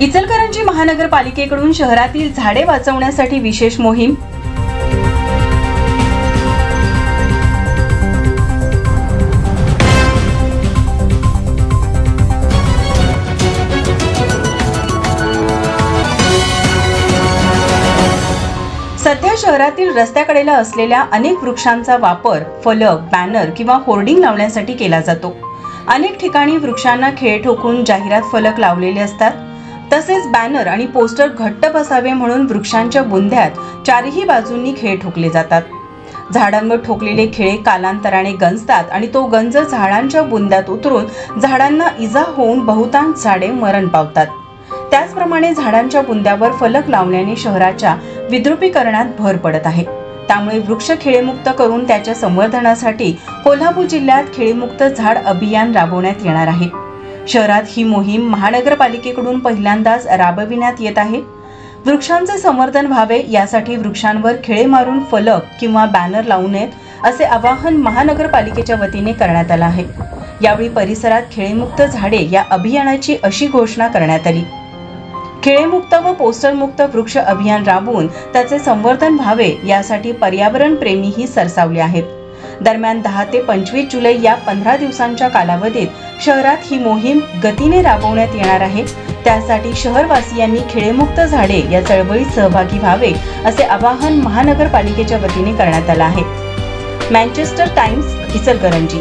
इचलकरंजी महानगरपालिकेकडून शहरातील झाडे वाचवण्यासाठी विशेष मोहीम। सध्या शहरातील रस्त्याकडेला असलेल्या अनेक वृक्षांचा वापर फलक, बॅनर किंवा होर्डिंग लावण्यासाठी केला जातो। अनेक ठिकाणी वृक्षांना खिळे ठोकून जाहिरात फलक लावलेले असतात। तसेच बॅनर आणि पोस्टर घट्ट बसावे म्हणून वृक्षांच्या बुंध्यात चारही बाजूंनी खिळे ठोकले जातात। झाडांवर ठोकलेले खिळे कालांतराने गंजतात आणि तो गंज झाडांच्या बुंद्यात उतरून झाडांना इजा होऊन बहुतांश झाडे मरण पावतात। त्याचप्रमाणे झाडांच्या बुंद्यावर फलक लावण्याने शहराच्या विद्रुपीकरणात भर पडत आहे। त्यामुळे वृक्ष खिळेमुक्त करून त्याच्या संवर्धनासाठी कोल्हापूर जिल्ह्यात खिळेमुक्त झाड अभियान राबवण्यात येणार आहे। शहरात ही मोहीम महानगरपालिकेकडून पहिल्यांदाच राबविण्यात येत आहे। वृक्षांचे संवर्धन व्हावे यासाठी वृक्षांवर खिळे मारून फलक किंवा बॅनर लावू नयेत असे आवाहन महानगरपालिकेच्या वतीने करण्यात आले आहे। यावेळी परिसरात खिळेमुक्त झाडे या अभियानाची अशी घोषणा करण्यात आली। खिळेमुक्त व पोस्टरमुक्त वृक्ष अभियान राबवून त्याचे संवर्धन व्हावे यासाठी पर्यावरण प्रेमीही सरसावले आहेत। दरम्यान 10 ते 25 जुलै या 15 दिवसांच्या कालावधीत शहरात ही मोहीम गतीने राबवण्यात येणार आहे। त्यासाठी शहरवासियांनी खिळेमुक्त झाडे या चळवळीत सहभागी व्हावे असे आवाहन महानगरपालिकेच्या वतीने करण्यात आले आहे। Manchester times, Ichalkaranji.